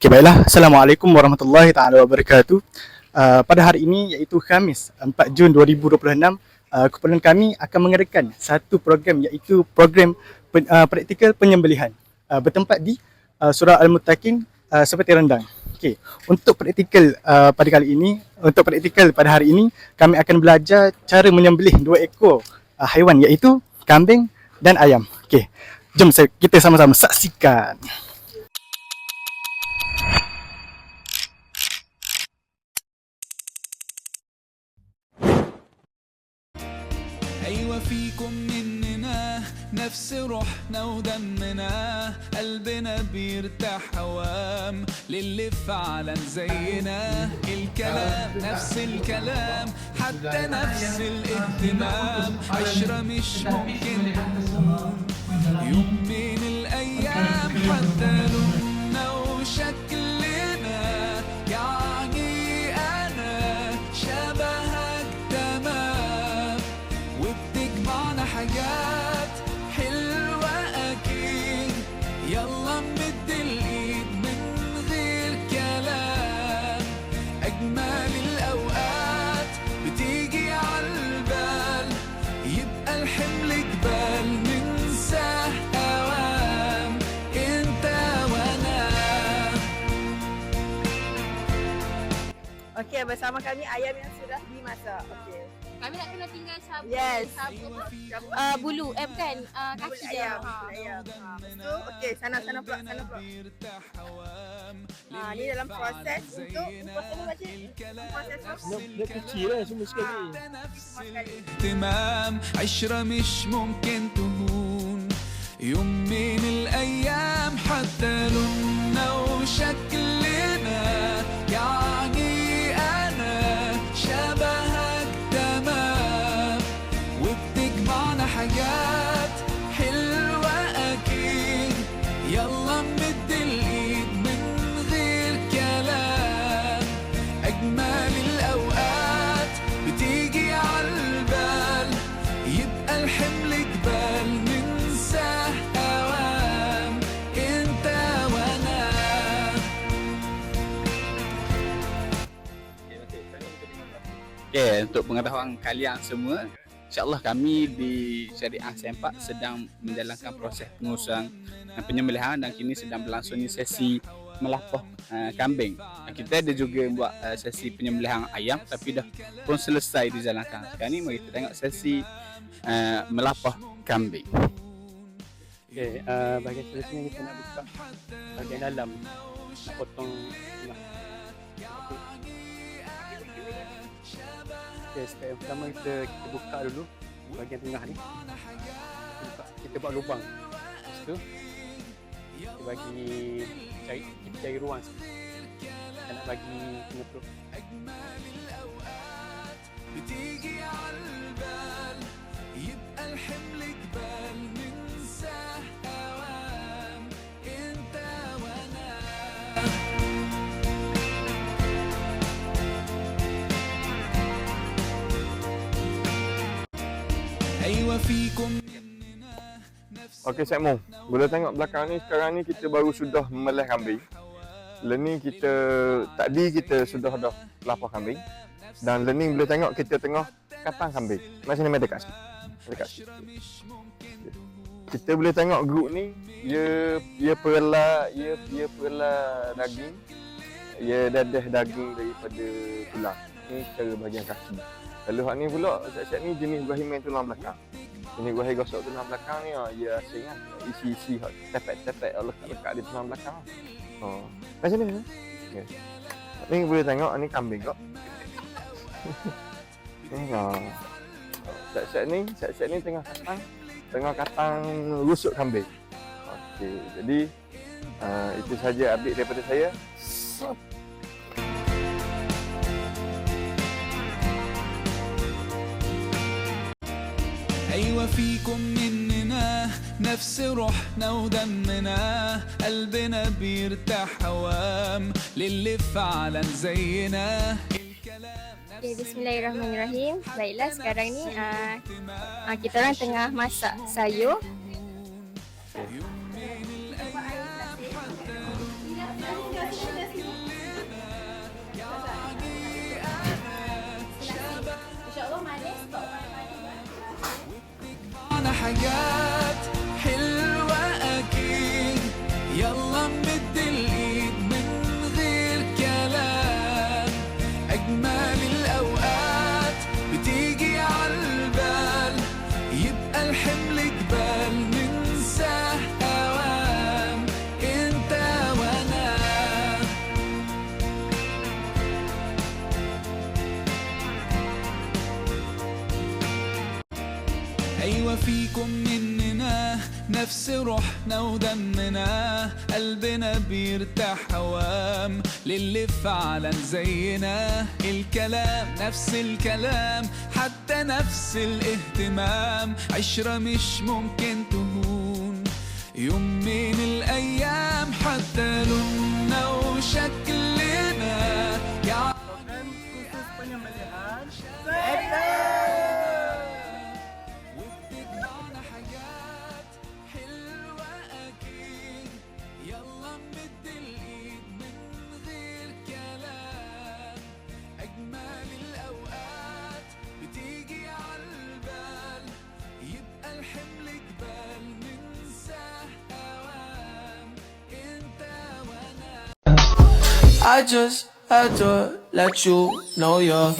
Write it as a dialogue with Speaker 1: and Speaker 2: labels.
Speaker 1: Okay, baiklah. Assalamualaikum warahmatullahi taala wabarakatuh. Pada hari ini iaitu Khamis 4 Jun 2026, kumpulan kami akan mengadakan satu program iaitu program praktikal penyembelihan bertempat di Surah Al-Muttaqin seperti rendang. Okey, untuk praktikal pada hari ini kami akan belajar cara menyembelih dua ekor haiwan iaitu kambing dan ayam. Okey, jom kita sama-sama saksikan.
Speaker 2: أيوة فيكم مننا نفس روحنا ودمنا قلبنا بيرتاح هوام للي فعلا زينا الكلام نفس الكلام حتى نفس الاهتمام عشرة مش ممكن يوم من الأيام حتى لوننا وشكلنا يعني أنا شبهك تمام وبتجمعنا حاجات حلوة أكيد يلا نمد الإيد من غير كلام أجمل الأوقات بتيجي عالبال يبقى الحمل جبال ننساه أوام أنت وأنا.
Speaker 3: Okey, bersama kami ayam yang sudah dimasak. Okey.
Speaker 4: Kami nak kena tinggal sabu.
Speaker 3: Yes.
Speaker 4: Sabu apa? Bulu. Bukan. Kaki dia.
Speaker 3: Ayam. Lepas tu, okey, sana pula. Ni dalam proses untuk proses ni macam proses apa?
Speaker 1: Dia kecil lah semua sekali.
Speaker 2: اهتمام عشرة مش ممكن تهون يوم من الأيام حتى لوننا وشكلنا يعني أنا شبهك تمام وبتجمعنا حاجات حلوة أكيد يلا نمد الإيد من غير كلام أجمل الأوقات بتيجي عالبال يبقى الحمل جبال ننساه أوام أنت وأنا.
Speaker 5: Okay, untuk pengetahuan kalian semua, insyaAllah kami di Syariah Sempak sedang menjalankan proses pengurusan penyembelihan dan kini sedang berlangsungnya sesi melapah kambing. Kita ada juga buat sesi penyembelihan ayam tapi dah pun selesai dijalankan. Sekarang ni mari kita tengok sesi melapah kambing.
Speaker 1: Okay, bahagian seterusnya kita nak buka bahagian dalam, nak potong tengah. Okay, step yang pertama kita buka dulu bahagian tengah ni. Kita buat lubang. Lepas tu kita cari ruang sikit. Kita nak bagi tengah perut.
Speaker 2: بتيجي عالبال يبقى الحمل جبال ننساه أوام أنت وأنا. أيوة فيكم مننا نفس.
Speaker 6: Okey, Cik Mo, boleh tengok belakang ni, sekarang ni kita baru sudah memelih kambing. Learning tadi kita sudah dah lapah kambing. Dan learning boleh tengok kita tengah katang kambing. Macam ni dekat sikit. Kita boleh tengok grup ni, ia perlah daging. Ia dadah daging daripada tulang. Ni cara bahagian kaki. Kalau hak ni pula, siap-siap ni jenis Ibrahim tulang belakang. Jenis Ibrahim gosok tulang belakang ni, ia asyik isi hak tepek-tepek lekat-lekat di tulang belakang. Macam ni. Okay. Ni boleh tengok, ni kambing kok. Siap-siap ni tengah katang rusuk kambing. Okey, jadi itu saja update daripada saya.
Speaker 2: أيوة فيكم مننا نفس روحنا ودمنا قلبنا بيرتاح هوام للي فعلا زينا الكلام.
Speaker 4: Okay, bismillahirrahmanirrahim. Baiklah, sekarang ni kita orang tengah masak sayur.
Speaker 2: حاجات حلوة أكيد، يلا نمد الإيد من غير كلام. أجمل الأوقات بتيجي عالبال، يبقى الحمل جبال ننساه أوام، أنت وأنا. أيوة فيكم مننا نفس روحنا ودمنا، قلبنا بيرتاح هوام للي فعلا زينا. الكلام نفس الكلام، حتى نفس الاهتمام، عشرة مش ممكن تهون يوم من الأيام، حتى لوننا وشكلنا
Speaker 1: Program khusus penyembelihan
Speaker 2: وبتجمعنا حاجات حلوة أكيد، يلا نمد الإيد من غير كلام. أجمل الأوقات بتيجي عالبال، يبقى الحمل جبال ننساه أوام، أنت وأنا.
Speaker 7: I just had to let you know you're